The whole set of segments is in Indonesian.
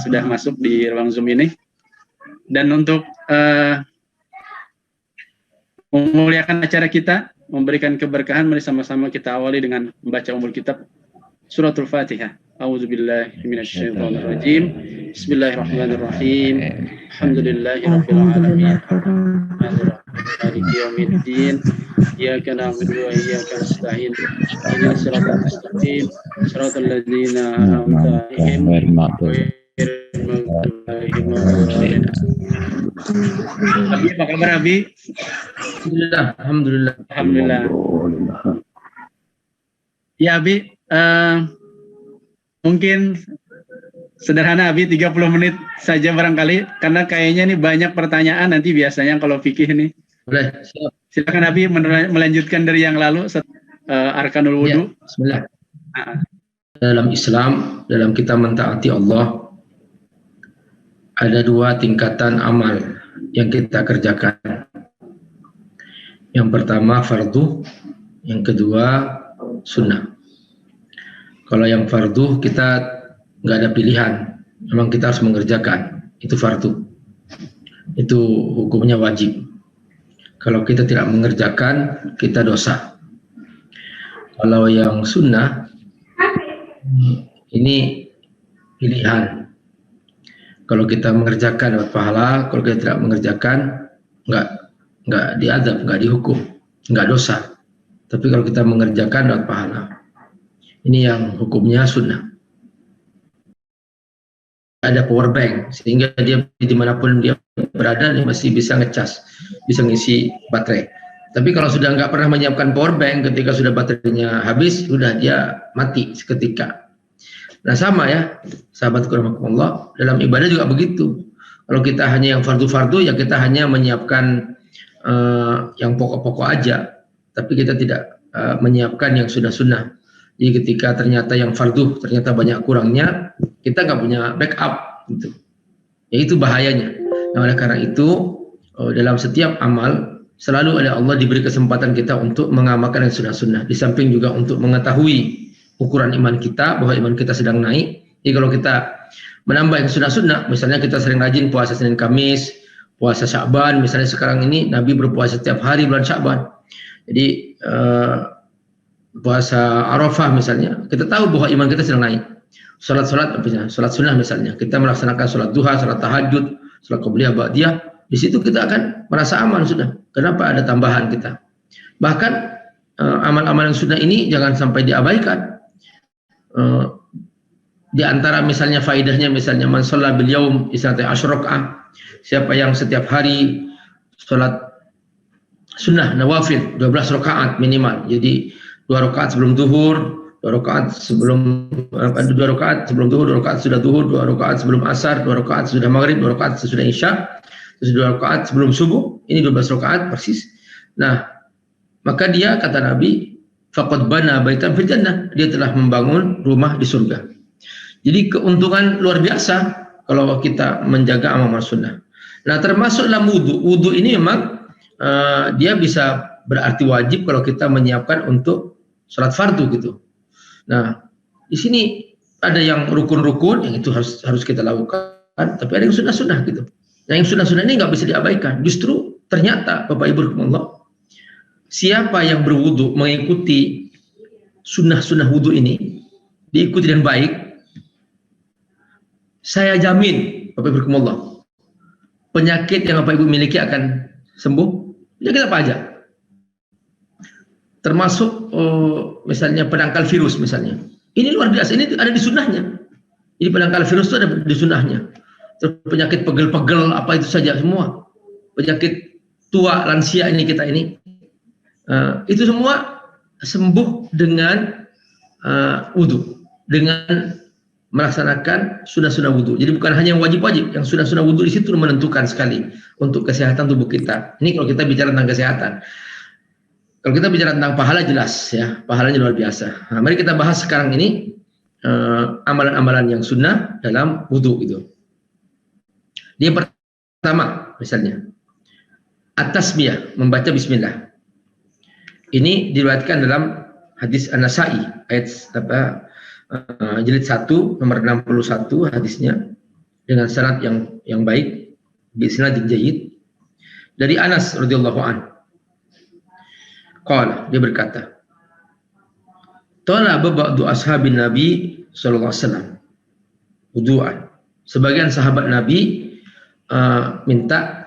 sudah masuk di ruang Zoom ini. Dan untuk memuliakan acara kita, memberikan keberkahan, mari sama-sama kita awali dengan membaca umul kitab Suratul Fatihah. A'udzubillahi minasyaitonirrajim. Bismillahirrahmanirrahim. Alhamdulillahirabbil alamin. Maliki yaumiddin. Iyyaka na'budu wa iyyaka nasta'in. Ihdinas siratal mustaqim. Siratal ladzina an'amta 'alaihim ghairil maghdubi 'alaihim. Abi, apa kabar Abi? Alhamdulillah. Alhamdulillah. Ya Abi, mungkin sederhana Abi 30 menit saja barangkali, karena kayaknya nih banyak pertanyaan nanti biasanya kalau fikih nih. Boleh. Silakan Abi melanjutkan dari yang lalu, arkanul wudu. Ya, bismillah. Dalam Islam, dalam kita mentaati Allah, ada dua tingkatan amal yang kita kerjakan. Yang pertama fardu, yang kedua sunnah. Kalau yang fardu kita nggak ada pilihan, memang kita harus mengerjakan, itu fardu, itu hukumnya wajib. Kalau kita tidak mengerjakan, kita dosa. Kalau yang sunnah, ini pilihan. Kalau kita mengerjakan dapat pahala, kalau kita tidak mengerjakan nggak diazab, nggak dihukum, nggak dosa. Tapi kalau kita mengerjakan dapat pahala. Ini yang hukumnya sunnah. Ada power bank sehingga dia dimanapun dia berada dia masih bisa ngecas, bisa ngisi baterai. Tapi kalau sudah nggak pernah menyiapkan power bank, ketika sudah baterainya habis, sudah dia mati seketika. Nah sama ya, sahabatku rahimakumullah, dalam ibadah juga begitu. Kalau kita hanya yang fardu-fardu, ya kita hanya menyiapkan yang pokok-pokok aja, tapi kita tidak menyiapkan yang sunnah-sunnah. Jadi ketika ternyata yang fardu ternyata banyak kurangnya, kita nggak punya backup, gitu. Ya itu bahayanya. Nah oleh karena itu dalam setiap amal selalu oleh Allah diberi kesempatan kita untuk mengamalkan yang sunnah-sunnah. Di samping juga untuk mengetahui ukuran iman kita, bahwa iman kita sedang naik. Jadi kalau kita menambah yang sunnah-sunnah, misalnya kita sering rajin puasa Senin Kamis, puasa Sya'ban, misalnya sekarang ini Nabi berpuasa setiap hari bulan Sya'ban. Jadi puasa Arafah misalnya, kita tahu bahwa iman kita sedang naik. Salat sunnah misalnya, kita melaksanakan salat duha, salat tahajud, salat qabliyah, ba'diyah, di situ kita akan merasa aman sudah. Kenapa? Ada tambahan kita. Bahkan amal-amal yang sunnah ini jangan sampai diabaikan. Di antara misalnya faidahnya, misalnya man shalla bil yaum isnata asyraka'ah, siapa yang setiap hari salat sunnah nawafil 12 rakaat minimal. Jadi 2 rakaat sebelum zuhur, 2 rakaat sebelum 2 rakaat sebelum zuhur, 2 rakaat sudah zuhur, 2 rakaat sebelum asar, 2 rakaat sudah maghrib, 2 rakaat sesudah isya, terus 2 rakaat sebelum subuh. Ini 12 rakaat persis. Nah, maka dia kata Nabi, faqad bana baitan fil jannah, dia telah membangun rumah di surga. Jadi keuntungan luar biasa kalau kita menjaga amal sunnah. Nah, termasuk dalam wudu. Wudu ini memang dia bisa berarti wajib kalau kita menyiapkan untuk sholat fardu gitu. Nah, di sini ada yang rukun-rukun yang itu harus kita lakukan, tapi ada yang sunnah-sunnah gitu. Nah, yang sunnah-sunnah ini nggak bisa diabaikan. Justru ternyata Bapak Ibu rahimakumullah, siapa yang berwudu mengikuti sunnah-sunnah wudu ini, diikuti dengan baik, saya jamin Bapak Ibu rahimakumullah, penyakit yang Bapak Ibu miliki akan sembuh. Penyakit apa aja? Termasuk misalnya penangkal virus misalnya. Ini luar biasa, ini ada di sunnahnya. Jadi penangkal virus itu ada di sunnahnya. Terus penyakit pegel-pegel apa itu saja semua. Penyakit tua, lansia ini kita ini. Itu semua sembuh dengan wudu. Dengan melaksanakan sunnah-sunnah wudu. Jadi bukan hanya yang wajib-wajib, yang sunnah-sunnah wudu di situ menentukan sekali untuk kesehatan tubuh kita. Ini kalau kita bicara tentang kesehatan. Kalau kita bicara tentang pahala jelas ya, pahalanya luar biasa. Nah, mari kita bahas sekarang ini amalan-amalan yang sunnah dalam wudu gitu. Dia pertama misalnya at-tasmiyah, membaca bismillah. Ini diriwayatkan dalam hadis An-Nasa'i ayat jilid 1 nomor 61 hadisnya. dengan sanad yang baik, bi isnadin jayyid, dari Anas radhiyallahu an. Qala, dia berkata, talaba ba'du ashabin Nabi sallallahu alaihi wasallam wudu'an. Sebagian sahabat Nabi minta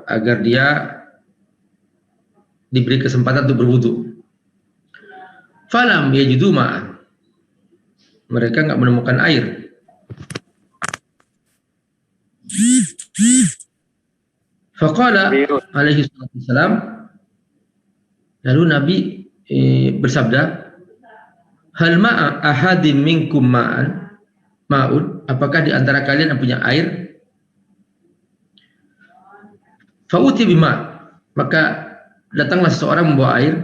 agar dia diberi kesempatan untuk berwudu. Falam yajidu ma'an. Mereka enggak menemukan air. Faqala alaihi wasallam, lalu Nabi bersabda, hal ma'a ahadin minkum ma'un, apakah di antara kalian yang punya air? Fa'uti bima, maka datanglah seseorang membawa air.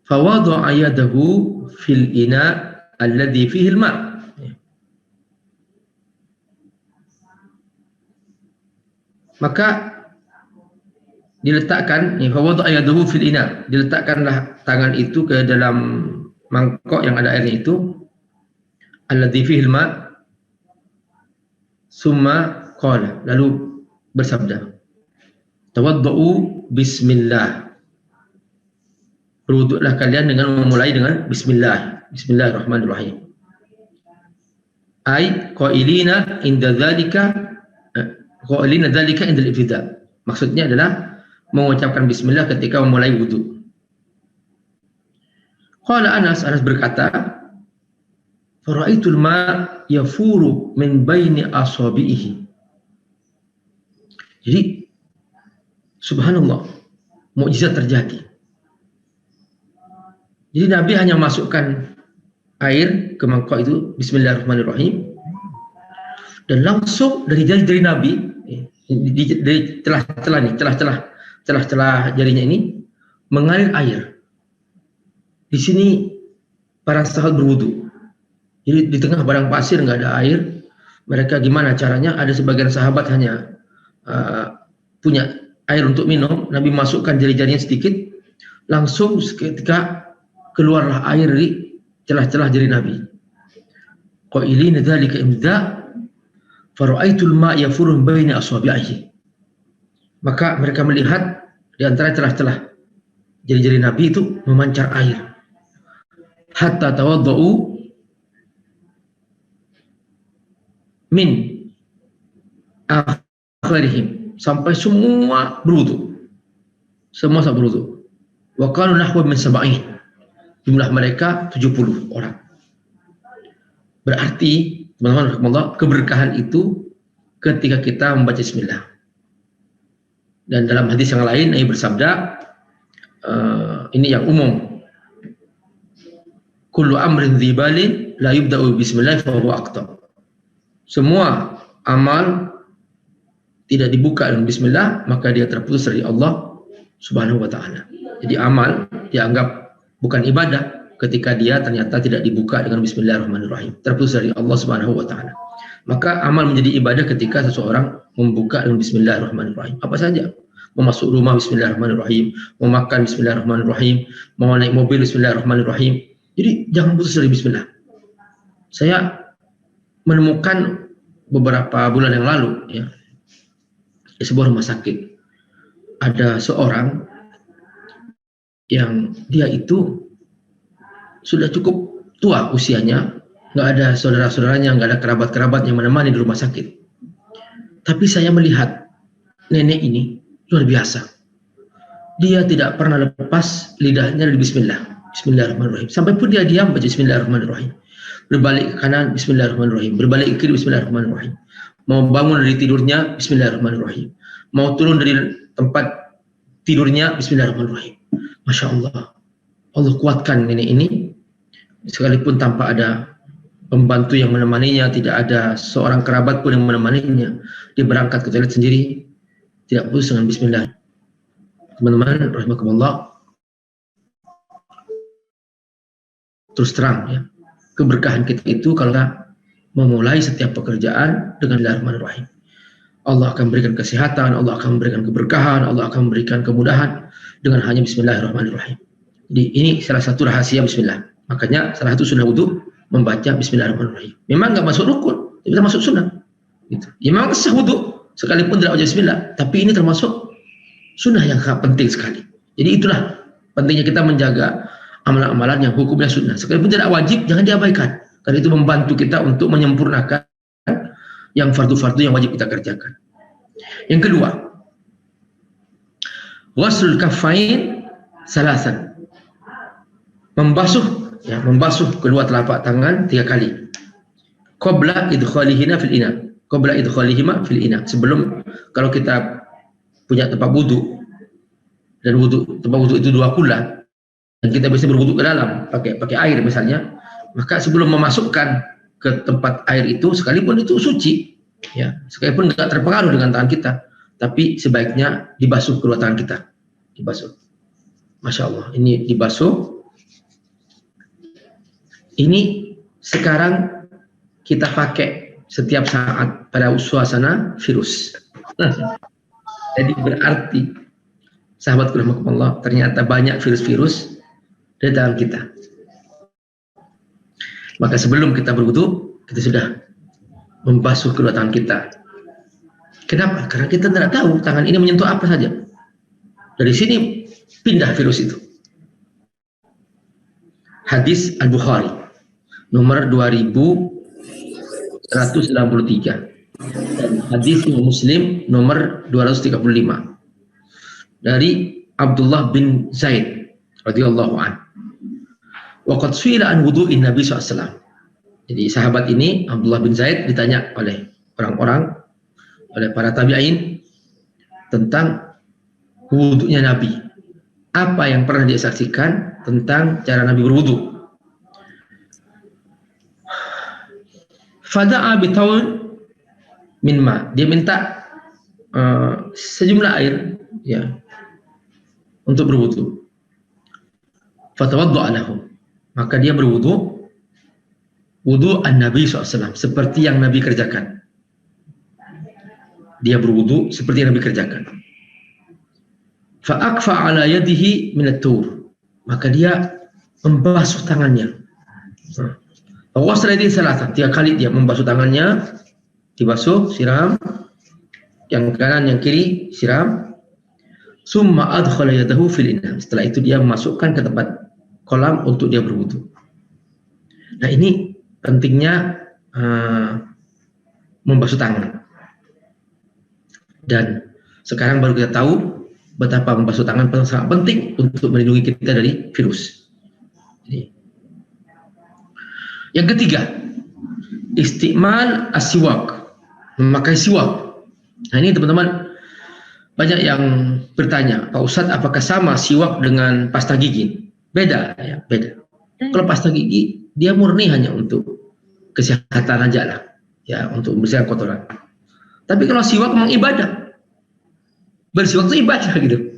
Fawadha'a yadahu fil ina alladhi fihi al-ma'. Maka diletakkan, fawadha'a yadahu fil ina, diletakkanlah tangan itu ke dalam mangkok yang ada airnya itu, alladhi fihi al-ma', summa qala, lalu bersabda, tawaddau bismillah. Berwuduklah kalian dengan memulai dengan bismillah. Bismillahirrahmanirrahim. Ai qailina inda dzalika indal ibtida. Maksudnya adalah mengucapkan bismillah ketika memulai wudu. Qala Anas berkata, faraitul ma yafuru min baini asabihi. Jadi subhanallah, mukjizat terjadi. Jadi Nabi hanya masukkan air ke mangkok itu, bismillahirrahmanirrahim, dan langsung dari jari-jari Nabi, dari celah-celah jarinya ini mengalir air. Di sini para sahabat berwudu. Jadi di tengah padang pasir nggak ada air, mereka gimana caranya? Ada sebagian sahabat hanya punya air untuk minum, Nabi masukkan jari-jarinya sedikit, langsung seketika keluarlah air dari celah-celah jari Nabi. Qailina dzalika imda fara'aitul ma' yafurun baina asabi'ihi. Maka mereka melihat di antara celah-celah jari-jari Nabi itu memancar air. Hatta tawaddau min akhirihim, sampai semua berwudu. Semua berwudu. Wa qalu nahwa min sab'in. Jumlah mereka 70 orang. Berarti, teman-teman, keberkahan itu ketika kita membaca bismillah. Dan dalam hadis yang lain, Nabi bersabda, ini yang umum, kullu amrin dzibalin la yubda'u bismillah fa huwa aqta. Semua amal tidak dibuka dengan bismillah, maka dia terputus dari Allah Subhanahu wa taala. Jadi amal dianggap bukan ibadah ketika dia ternyata tidak dibuka dengan bismillahirrahmanirrahim, terputus dari Allah Subhanahu wa taala. Maka amal menjadi ibadah ketika seseorang membuka dengan bismillahirrahmanirrahim. Apa saja? Mau masuk rumah bismillahirrahmanirrahim, mau makan bismillahirrahmanirrahim, mau naik mobil bismillahirrahmanirrahim. Jadi jangan putus dari bismillah. Saya menemukan beberapa bulan yang lalu, ya, di sebuah rumah sakit ada seorang yang dia itu sudah cukup tua usianya, nggak ada saudara-saudaranya, nggak ada kerabat-kerabat yang menemani di rumah sakit. Tapi saya melihat nenek ini luar biasa. Dia tidak pernah lepas lidahnya dari bismillahirrahmanirrahim. Sampai pun dia diam baca bismillahirrahmanirrahim. Berbalik ke kanan, bismillahirrahmanirrahim. Berbalik ke kiri, bismillahirrahmanirrahim. Mau bangun dari tidurnya, bismillahirrahmanirrahim. Mau turun dari tempat tidurnya, bismillahirrahmanirrahim. Masya Allah, Allah kuatkan nenek ini, sekalipun tanpa ada pembantu yang menemaninya, tidak ada seorang kerabat pun yang menemaninya. Dia berangkat ke toilet sendiri, tidak putus dengan bismillah. Teman-teman, rahimakumullah, terus terang ya, keberkahan kita itu kalau kita memulai setiap pekerjaan dengan bismillahirrahmanirrahim. Allah akan memberikan kesehatan, Allah akan memberikan keberkahan, Allah akan memberikan kemudahan dengan hanya bismillahirrahmanirrahim. Jadi ini salah satu rahasia bismillah. Makanya salah satu sunnah wudu membaca bismillahirrahmanirrahim. Memang nggak masuk rukun, kita masuk sunnah. Gitu. Ya memang sah wudu sekalipun tidak wajib bismillah, tapi ini termasuk sunnah yang sangat penting sekali. Jadi itulah pentingnya kita menjaga amalan-amalan yang hukumnya sunnah. Sekalipun tidak wajib, jangan diabaikan. Karena itu membantu kita untuk menyempurnakan yang fardu-fardu yang wajib kita kerjakan. Yang kedua, ghuslul kaffain salasan. Membasuh kedua telapak tangan 3 kali. Qabla idkhalihima fil ina. Qabla idkhalihima fil ina. Sebelum, kalau kita punya tempat wudu dan tempat wudu itu 2 kula dan kita bisa berwudu ke dalam pakai air misalnya, maka sebelum memasukkan ke tempat air itu, sekalipun itu suci, ya, sekalipun tidak terpengaruh dengan tangan kita, tapi sebaiknya dibasuh kedua tangan kita, dibasuh. Masya Allah, ini dibasuh. Ini sekarang kita pakai setiap saat pada suasana virus. Jadi berarti, sahabatku rahimakumullah, ternyata banyak virus-virus di dalam kita. Maka sebelum kita berwudu, kita sudah membasuh kedua tangan kita. Kenapa? Karena kita tidak tahu tangan ini menyentuh apa saja. Dari sini pindah virus itu. Hadis Al-Bukhari nomor 2193 dan hadis Muslim nomor 235 dari Abdullah bin Zaid radhiyallahu anhu. Waqad su'ila an wudu'in Nabi SAW. Jadi sahabat ini Abdullah bin Zaid ditanya oleh orang-orang, oleh para tabi'in tentang wudunya Nabi. Apa yang pernah dia saksikan tentang cara Nabi berwudu. Fada'a bitawun min ma. Dia minta sejumlah air, ya, untuk berwudu. Fatawadda'a lahum. Maka dia berwudu wudu an-Nabi SAW, seperti yang Nabi kerjakan. Dia berwudu seperti yang Nabi kerjakan. Fa'akfa ala yadihi minat tur. Maka dia membasuh tangannya. Ghusla yadihi salatan. 3 kali dia membasuh tangannya. Dibasuh, siram. Yang kanan, yang kiri, siram. Summa adkhala yadahu fil ina. Setelah itu dia memasukkan ke tempat kolam untuk dia berwudu. Nah, ini pentingnya membasuh tangan. Dan sekarang baru kita tahu betapa membasuh tangan sangat penting untuk melindungi kita dari virus. Jadi, yang ketiga, istimal as-siwak, memakai siwak. Nah, ini teman-teman banyak yang bertanya, Pak Ustadz, apakah sama siwak dengan pasta gigi? Beda, ya, beda. Kalau pasta gigi dia murni hanya untuk kesehatan aja lah, ya, untuk membersihkan kotoran. Tapi kalau siwak memang ibadah, bersiwak itu ibadah gitu.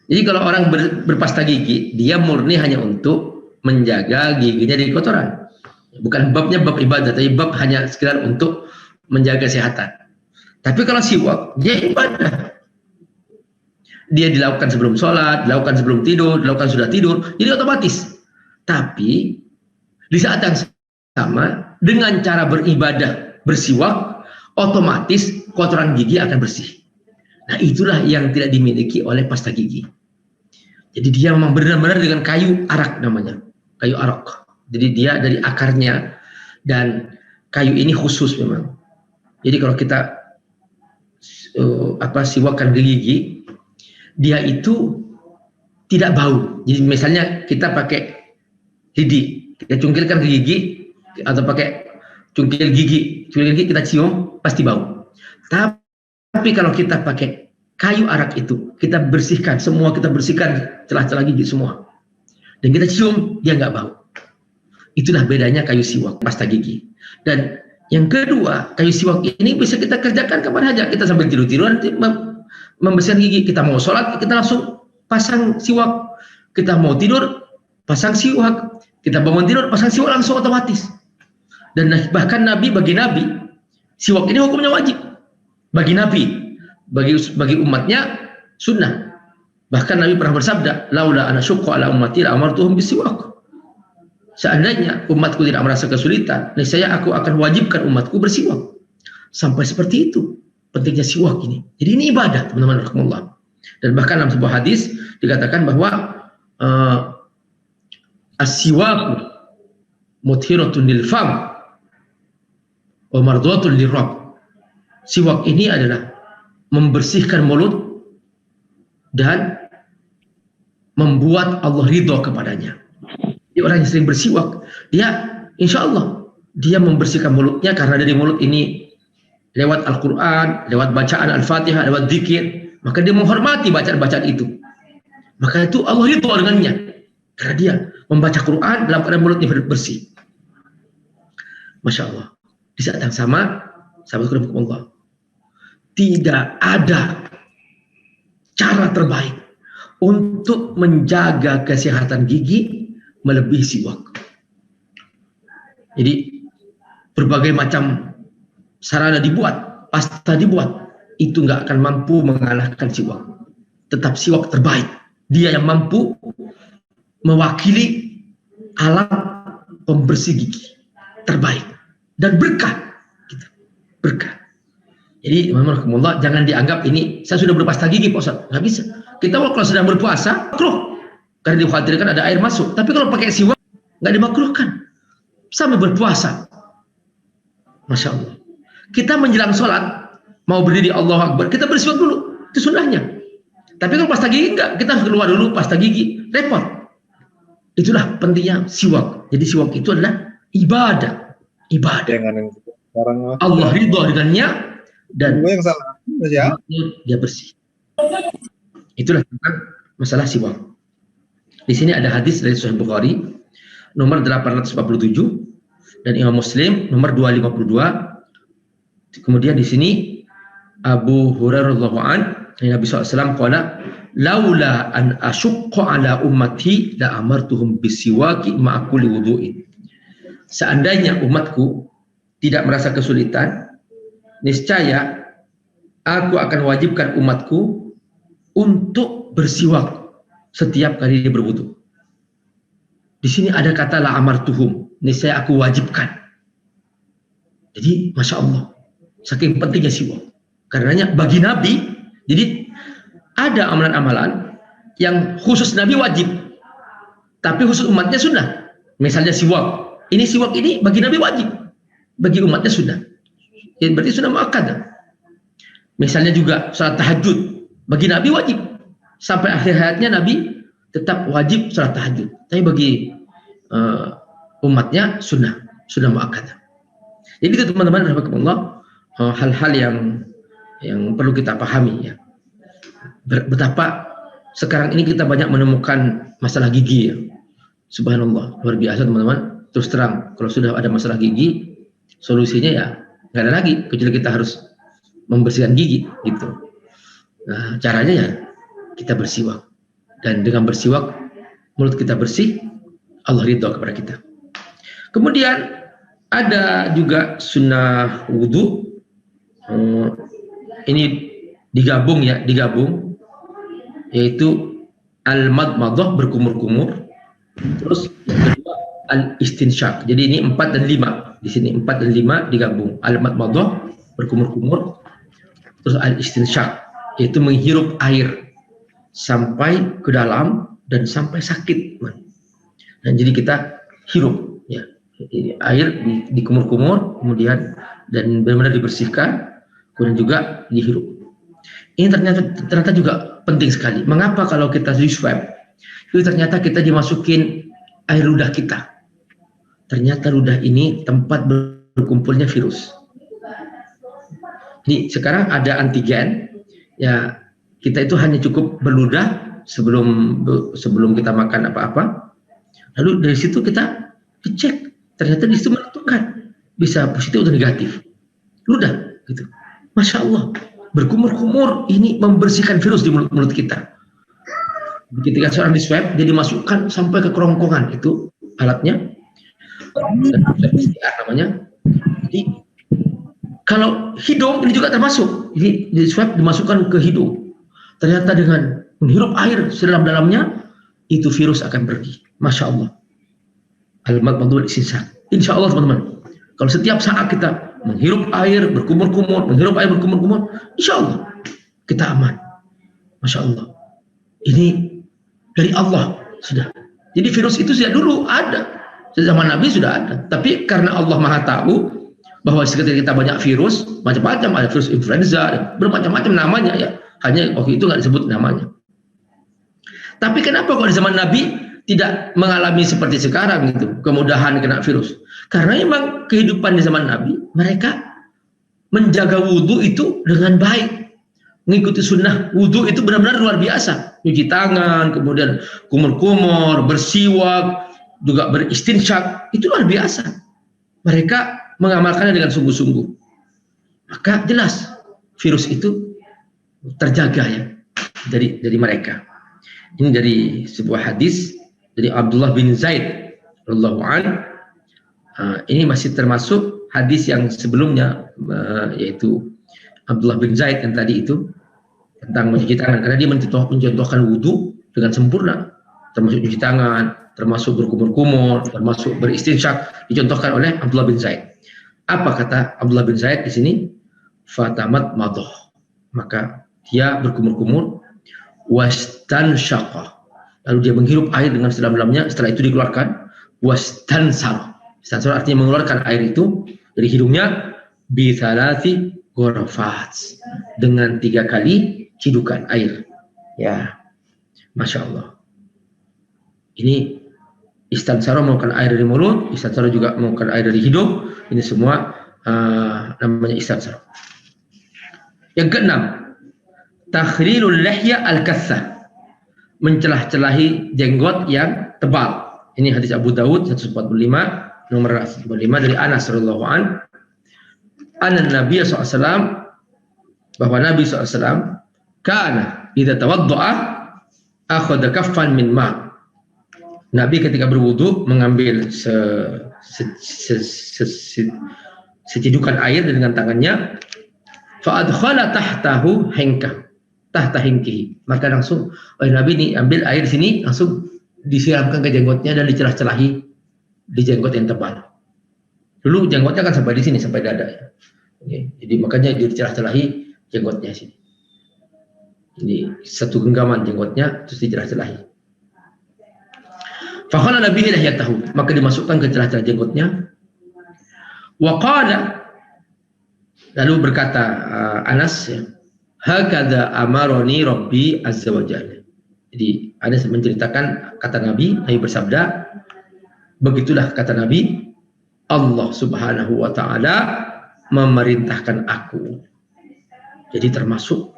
Jadi kalau orang berpasta gigi, dia murni hanya untuk menjaga giginya dari kotoran. Bukan babnya bab ibadah, tapi bab hanya sekedar untuk menjaga kesehatan. Tapi kalau siwak, dia ibadah. Dia dilakukan sebelum sholat, dilakukan sebelum tidur, dilakukan sudah tidur, jadi otomatis. Tapi di saat yang sama, dengan cara beribadah, bersiwak, otomatis kotoran gigi akan bersih. Nah, itulah yang tidak dimiliki oleh pasta gigi. Jadi dia memang benar-benar dengan kayu arak namanya, kayu arak. Jadi dia dari akarnya, dan kayu ini khusus memang. Jadi kalau kita siwakan gigi, dia itu tidak bau. Jadi misalnya kita pakai lidi, kita cungkilkan ke gigi, atau pakai cungkil gigi kita cium, pasti bau. Tapi kalau kita pakai kayu arak itu, kita bersihkan semua, kita bersihkan celah-celah gigi semua, dan kita cium, dia nggak bau. Itulah bedanya kayu siwak, pasta gigi. Dan yang kedua, kayu siwak ini bisa kita kerjakan kapan saja. Kita sambil tidur-tiduran membersihkan gigi. Kita mau sholat, kita langsung pasang siwak. Kita mau tidur, pasang siwak. Kita bangun tidur, pasang siwak, langsung otomatis. Dan bahkan bagi Nabi, siwak ini hukumnya wajib. Bagi Nabi, bagi umatnya sunnah. Bahkan Nabi pernah bersabda, laula ana syuqqa ala ummati la amartuhum bisiwak. Seandainya umatku tidak merasa kesulitan, niscaya aku akan wajibkan umatku bersiwak. Sampai seperti itu pentingnya siwak ini. Jadi ini ibadah, teman-teman rahimakumullah. Dan bahkan dalam sebuah hadis dikatakan bahwa as-siwak muthiratun lil fam wa mardhatun lirabb. Siwak ini adalah membersihkan mulut dan membuat Allah ridho kepadanya. Jadi orang yang sering bersiwak, dia insya Allah dia membersihkan mulutnya, karena dari mulut ini lewat Al-Quran, lewat bacaan Al-Fatihah, lewat zikir, maka dia menghormati bacaan-bacaan itu. Maka itu Allah ridho dengannya, karena dia membaca Quran dalam keadaan mulutnya bersih. Masya Allah. Di saat yang sama, sahabat Allah, tidak ada cara terbaik untuk menjaga kesehatan gigi melebihi siwak. Jadi berbagai macam sarana dibuat, pasta dibuat, itu nggak akan mampu mengalahkan siwak. Tetap siwak terbaik. Dia yang mampu mewakili alat pembersih gigi terbaik dan berkah. Gitu. Berkah. Jadi, Alhamdulillah, jangan dianggap ini saya sudah berpasta gigi, Pak Ustaz. Nggak bisa. Kita kalau sedang berpuasa, makruh, karena dikhawatirkan ada air masuk. Tapi kalau pakai siwak, nggak dimakruhkan. Sampai berpuasa. Masya Allah. Kita menjelang sholat, mau berdiri Allahu Akbar, kita bersiwak dulu. Itu sunnahnya. Tapi kalau pasta gigi enggak, kita harus keluar dulu pasta gigi. Repot. Itulah pentingnya siwak. Jadi siwak itu adalah ibadah. Ibadah. Allah ridho dengannya dan yang salah ya. Dia bersih. Itulah tentang masalah siwak. Di sini ada hadis dari Sahih Bukhari nomor 847 dan Imam Muslim nomor 252. Kemudian di sini Abu Hurairah radhiyallahu anhu, Nabi SAW qala laula an asyqa ala ummati la amartuhum bisiwaki ma'a kulli wudu'in. Seandainya umatku tidak merasa kesulitan, niscaya aku akan wajibkan umatku untuk bersiwak setiap kali dia berwudu. Di sini ada kata la amartuhum, niscaya aku wajibkan. Jadi Masya Allah, saking pentingnya siwak. Karenanya bagi Nabi, jadi ada amalan-amalan yang khusus Nabi wajib, tapi khusus umatnya sunnah. Misalnya siwak. Ini siwak ini bagi Nabi wajib, bagi umatnya sunnah. Jadi berarti sunnah muakkadah. Misalnya juga salat tahajud, bagi Nabi wajib. Sampai akhir hayatnya Nabi tetap wajib salat tahajud. Tapi bagi umatnya sunnah muakkadah. Jadi itu teman-teman, hal-hal yang perlu kita pahami ya. Betapa sekarang ini kita banyak menemukan masalah gigi ya. Subhanallah, luar biasa teman-teman. Terus terang, kalau sudah ada masalah gigi, solusinya ya nggak ada lagi, kecuali kita harus membersihkan gigi gitu. Nah, caranya ya kita bersiwak, dan dengan bersiwak mulut kita bersih, Allah ridho kepada kita. Kemudian ada juga sunnah wudu. Ini digabung, yaitu al-madmadah berkumur-kumur, terus yang kedua al-istinsyaq. Jadi ini 4 dan 5. Di sini 4 dan 5 digabung. Al-madmadah berkumur-kumur, terus al-istinsyaq yaitu menghirup air sampai ke dalam dan sampai sakit. Dan jadi kita hirup ya. Air dikumur-kumur, kemudian dan benar-benar dibersihkan, kemudian juga dihirup. Ini ternyata juga penting sekali. Mengapa kalau kita di swab, itu ternyata kita dimasukin air ludah kita. Ternyata ludah ini tempat berkumpulnya virus. Jadi sekarang ada antigen, ya kita itu hanya cukup berludah sebelum kita makan apa-apa. Lalu dari situ kita dicek. Ternyata di situ menentukan bisa positif atau negatif. Ludah, gitu. Masya Allah, berkumur-kumur ini membersihkan virus di mulut kita. Ketika seorang di swab, dia dimasukkan sampai ke kerongkongan, itu alatnya, dan PCR namanya. Jadi kalau hidung ini juga termasuk. Jadi di swab dimasukkan ke hidung. Ternyata dengan menghirup air sedalam-dalamnya, itu virus akan pergi. Masya Allah. Al-madmadah wal istinsyaq. Insya Allah teman-teman, kalau setiap saat kita menghirup air berkumur-kumur, menghirup air berkumur-kumur, insya Allah kita aman. Masya Allah. Ini dari Allah sudah. Jadi virus itu sejak dulu ada. Sejak zaman Nabi sudah ada. Tapi karena Allah Maha tahu bahwa seketika kita banyak virus, macam-macam, ada virus influenza, bermacam-macam namanya ya. Hanya waktu itu nggak disebut namanya. Tapi kenapa kok di zaman Nabi tidak mengalami seperti sekarang gitu, kemudahan kena virus? Karena memang kehidupan di zaman Nabi, mereka menjaga wudhu itu dengan baik. Mengikuti sunnah wudhu itu benar-benar luar biasa. Cuci tangan, kemudian kumur-kumur, bersiwak, juga beristinsyak, itu luar biasa. Mereka mengamalkannya dengan sungguh-sungguh. Maka jelas virus itu terjaga ya dari mereka. Ini dari sebuah hadis dari Abdullah bin Zaid radhiyallahu anhu. Ini masih termasuk hadis yang sebelumnya, yaitu Abdullah bin Zaid yang tadi itu tentang mencuci tangan, karena dia mencontohkan wudhu dengan sempurna, termasuk cuci tangan, termasuk berkumur-kumur, termasuk beristinsyak, dicontohkan oleh Abdullah bin Zaid. Apa kata Abdullah bin Zaid di sini? Fatamat madoh, maka dia berkumur-kumur, wastansyaqa, lalu dia menghirup air dengan sedalam-dalamnya, setelah itu dikeluarkan, wastansar, istansar artinya mengeluarkan air itu dari hidungnya, bi thalathi ghurafat, dengan 3 kali cidukan air. Ya, Masya Allah. Ini istansara mengeluarkan air dari mulut, istansara juga mengeluarkan air dari hidung. Ini semua namanya istansara. Yang keenam, takhrilul lihya al-kathah, mencelah-celahi jenggot yang tebal. Ini hadis Abu Dawud 145, nomor 145 dari Anas radhiyallahu anhu. Nabi SAW, bahwa Nabi SAW kana idza tawadda'a akhadha kaffan min ma'. Nabi ketika berwudu mengambil secidukan air dengan tangannya, fa adkhala tahtahu tahta hingkihi, maka langsung Nabi ini ambil air di sini, langsung disiramkan ke jenggotnya dan dicelah-celahi di jenggot yang tebal. Dulu jenggotnya kan sampai di sini, sampai dada ya. Jadi makanya dicelah-celahi jenggotnya sini. Jadi satu genggaman jenggotnya terus dicelah-celahi. Fakhala Nabi lihiyatahu, maka dimasukkan ke celah-celah jenggotnya. Wa qala, lalu berkata Anas ya, hakadha amaroni Rabbi azza wa jalla. Jadi Anas menceritakan kata Nabi bersabda, begitulah kata Nabi, Allah Subhanahu wa taala memerintahkan aku. Jadi termasuk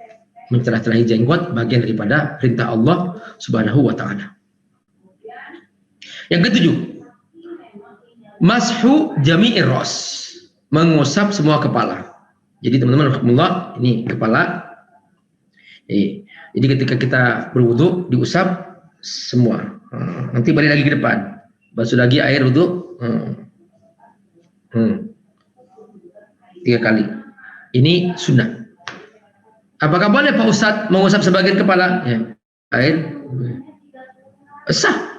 mencelah-celahi jenggot bagian daripada perintah Allah Subhanahu wa taala. Yang ketujuh, mashu jami'ir ras, mengusap semua kepala. Jadi teman-teman rahimakumullah, ini kepala. Jadi ketika kita berwudu diusap semua. Nanti balik lagi ke depan, basuh lagi air wudu 3 kali. Ini sunnah. Apakah boleh Pak Ustadz mengusap sebagian kepala? Ya. Air sah.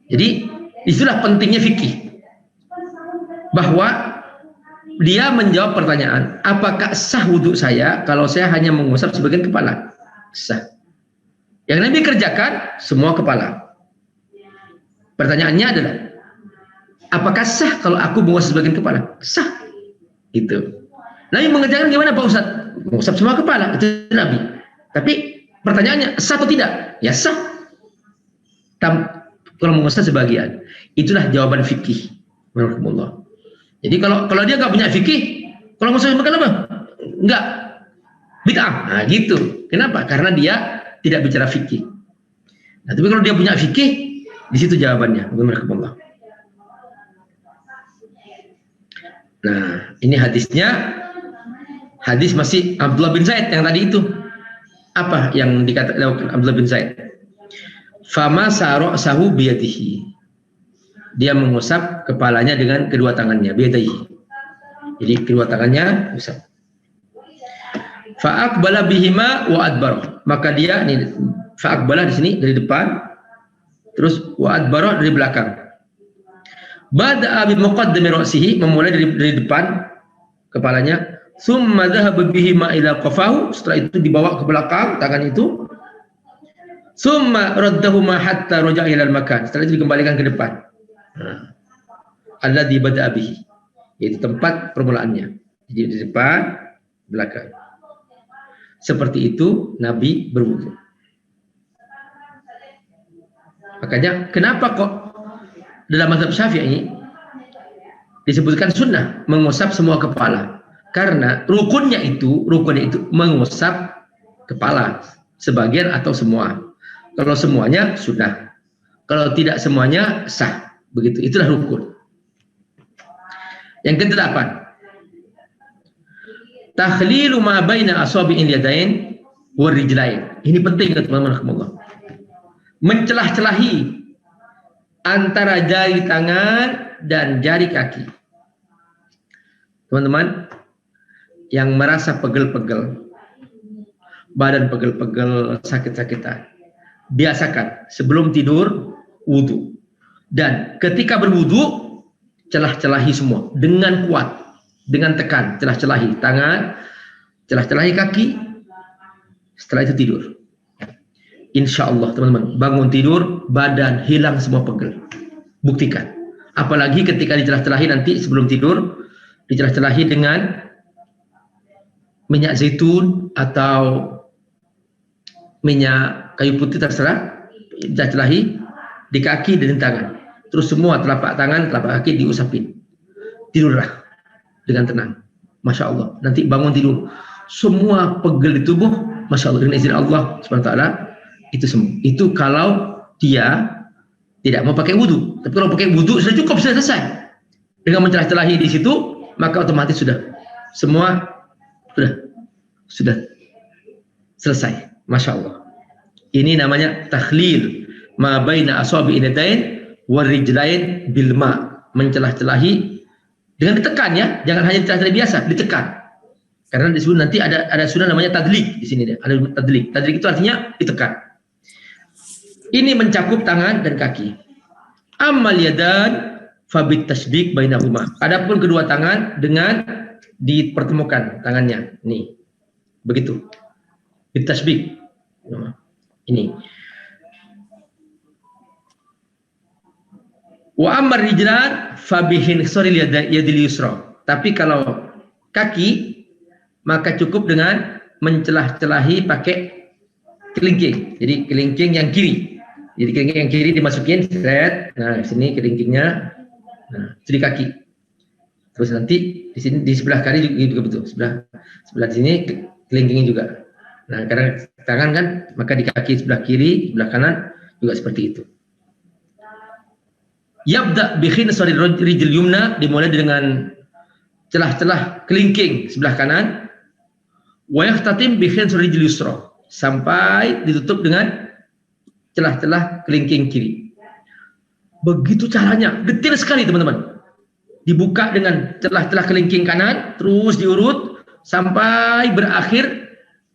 Jadi itulah pentingnya fikih, bahwa dia menjawab pertanyaan, apakah sah wudhu saya kalau saya hanya mengusap sebagian kepala? Sah. Yang Nabi kerjakan semua kepala. Pertanyaannya adalah, apakah sah kalau aku mengusap sebagian kepala? Sah. Gitu. Nabi mengerjakan gimana Pak Ustadz? Mengusap semua kepala, itu Nabi. Tapi pertanyaannya, sah atau tidak? Ya sah. Kalau mengusap sebagian, itulah jawaban fikih. Alhamdulillah. Jadi kalau dia nggak punya fikih, kalau mengusap sebagian apa? Enggak, bid'ah. Nah gitu. Kenapa? Karena dia tidak bicara fikih. Nah, tapi kalau dia punya fikih, di situ jawabannya. Alhamdulillah. Nah, ini hadisnya. Hadis masih Abdullah bin Zaid yang tadi itu. Apa yang dikatakan Abdullah bin Zaid? Fama sahu biyadihi. Dia mengusap kepalanya dengan kedua tangannya, biyadihi. Jadi kedua tangannya usap. Fa'aqbala bihima wa adbar. Maka dia ini fa'aqbala di sini dari depan, terus wa adbar dari belakang. Bada'a bi muqaddami ra'sihi, memulai dari depan kepalanya, summa dhahaba bihi ma ila qafahu, setelah itu dibawa ke belakang tangan itu, summa raddahuma hatta raja'a ila al-makan, setelah itu dikembalikan ke depan. Alladzi bada'a bihi, yaitu tempat permulaannya. Jadi di depan, belakang. Seperti itu Nabi berwudu. Makanya kenapa kok dalam mazhab Syafi'i disebutkan sunnah mengusap semua kepala? Karena rukunnya itu mengusap kepala, sebagian atau semua. Kalau semuanya sunnah, kalau tidak semuanya sah. Begitu, itulah rukun. Yang kedelapan, takhlilu ma baina asabi'il yadain wa rijlain. Ini penting teman-teman. Mencelah-celahi antara jari tangan dan jari kaki. Teman-teman yang merasa pegel-pegel, badan pegel-pegel, sakit-sakitan, biasakan sebelum tidur wudu. Dan ketika berwudu, celah-celahi semua dengan kuat, dengan tekan, celah-celahi tangan, celah-celahi kaki. Setelah itu tidur. Insya Allah teman-teman, bangun tidur, badan hilang semua pegel. Buktikan. Apalagi ketika dicelah-celahi nanti sebelum tidur, dicelah-celahi dengan minyak zaitun atau minyak kayu putih, terserah. Dicelah-celahi di kaki dan di tangan. Terus semua telapak tangan, telapak kaki diusapin. Tidurlah dengan tenang. Masya Allah. Nanti bangun tidur, semua pegel di tubuh, Masya Allah, dengan izin Allah SWT, itu semua. Itu kalau dia tidak mau pakai wudu. Tapi kalau pakai wudu sudah cukup, sudah selesai. Dengan mencelah-celahi di situ, maka otomatis sudah semua sudah selesai. Masya Allah. Ini namanya takhlil ma baina asabi'il yadain wa rijlain bil ma, mencelah-celahi dengan ditekan ya, jangan hanya celah-celah biasa, ditekan. Karena disebut nanti ada sunnah namanya tadlik di sini deh. Ada tadlik. Tadlik itu artinya ditekan. Ini mencakup tangan dan kaki. Ammal yadan fabit tasbik bainahuma. Adapun kedua tangan dengan dipertemukan tangannya. Nih. Begitu. Bit tasbik. Ini. Wa ammar rijlan fabihin soril yadil yusra. Tapi kalau kaki, maka cukup dengan mencelah-celahi pakai kelingking. Jadi kelingking yang kiri. Jadi kelingking yang kiri dimasukin, set. Nah, di sini kelingkingnya. Nah, itu di kaki. Terus nanti di sini di sebelah kiri juga betul. Sebelah sini kelingkingnya juga. Nah, karena tangan kan, maka di kaki sebelah kiri, sebelah kanan juga seperti itu. Yabda bi khinsari rijl yumna, dimulai dengan celah-celah kelingking sebelah kanan. Wa yahtatim bi khinsari rijl yusra, sampai ditutup dengan celah-celah kelingking kiri. Begitu caranya, detail sekali teman-teman. Dibuka dengan celah-celah kelingking kanan, terus diurut sampai berakhir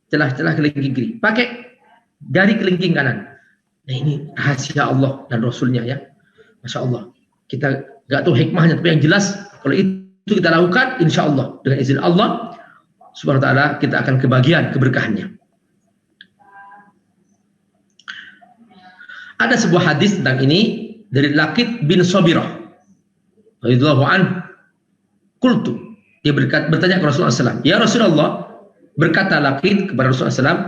celah-celah kelingking kiri. Pakai jari kelingking kanan. Nah, ini rahasia Allah dan Rasulnya ya. Masya Allah. Kita nggak tahu hikmahnya, tapi yang jelas kalau itu kita lakukan, insya Allah dengan izin Allah Subhanahu wa taala, kita akan kebagian keberkahannya. Ada sebuah hadis tentang ini dari Laqit bin Sabirah radhiyallahu anhu. Qultu, dia bertanya ke Rasulullah SAW. Ya Rasulullah, berkata Laqit kepada Rasulullah SAW,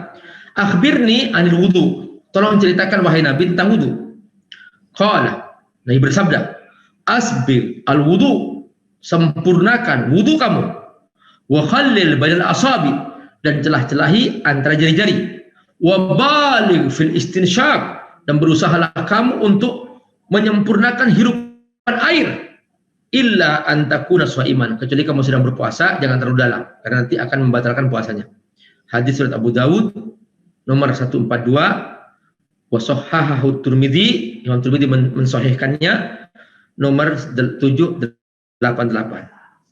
akhbirni anil wudu, tolong ceritakan wahai Nabi tentang wudu. Qala, Nabi bersabda, asbir al wudu, sempurnakan wudu kamu, wa khallil bainal asabi, dan celah-celahi antara jari-jari, wa baligh fil istinsyaq, dan berusahalah kamu untuk menyempurnakan hirupan air, illa antakuna shaiman, kecuali kamu sedang berpuasa, jangan terlalu dalam karena nanti akan membatalkan puasanya. Hadis surat Abu Dawud nomor 142, wa sahhahahu Tirmidzi, Imam Tirmidzi mensahihkannya nomor 788.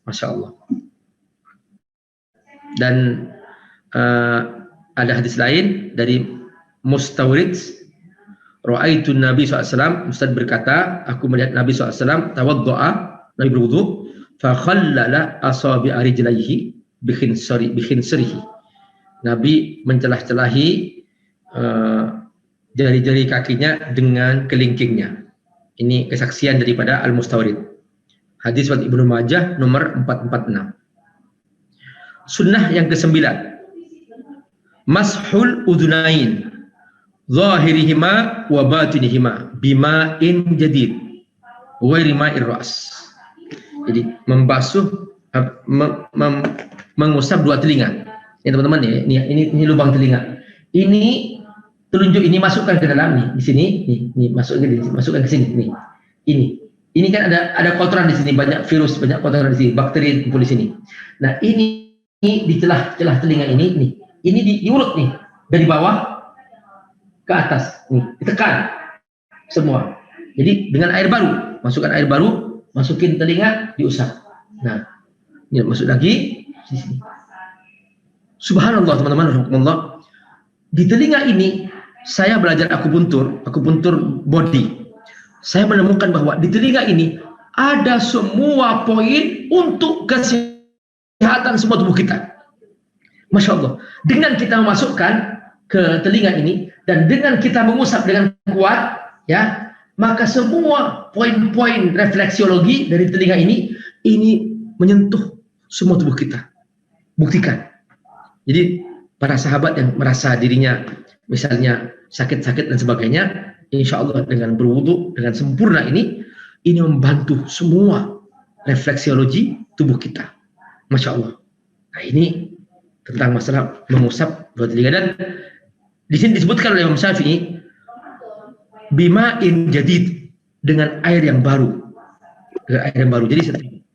Masya Allah. Dan ada hadis lain dari Mustawrid Ra'aitu Nabi SAW, Ustaz berkata, aku melihat Nabi SAW tawaddu'a, Nabi berwudu, fa khallala asabi'a rijlaihi bikhinsrihi. Nabi mencelah-celahi jari-jari kakinya dengan kelingkingnya. Ini kesaksian daripada Al-Mustawrid. Hadis riwayat Ibnu Majah nomor 446. Sunnah yang ke-9. Mashul udhunain zahirihima wa batinihima bima'in jadid ghairi ma'ir ras. Jadi membasuh mengusap dua telinga. Ya teman-teman ya, ini lubang telinga. Ini telunjuk ini masukkan ke dalam nih, di sini, nih masukkan ke sini, nih. Ini kan ada kotoran di sini, banyak virus, banyak kotoran di sini, bakteri kumpul di sini. Nah, ini di celah telinga ini, nih. Ini di mulut nih, dari bawah ke atas, nih, ditekan semua. Jadi dengan air baru, masukkan air baru, masukin telinga, diusap. Nah, ini masuk lagi di sini. Subhanallah teman-teman, rahmatullah. Di telinga ini saya belajar akupuntur body. Saya menemukan bahwa di telinga ini ada semua poin untuk kesehatan semua tubuh kita. Masya Allah. Dengan kita memasukkan ke telinga ini dan dengan kita mengusap dengan kuat, ya, maka semua poin-poin refleksiologi dari telinga ini menyentuh semua tubuh kita. Buktikan. Jadi para sahabat yang merasa dirinya misalnya sakit-sakit dan sebagainya, insya Allah dengan berwudu dengan sempurna ini membantu semua refleksiologi tubuh kita. Masya Allah. Nah, ini tentang masalah mengusap dua telinga, dan di sini disebutkan oleh Imam Syafi'i bima'in jadid, dengan air yang baru. Dengan air yang baru. Jadi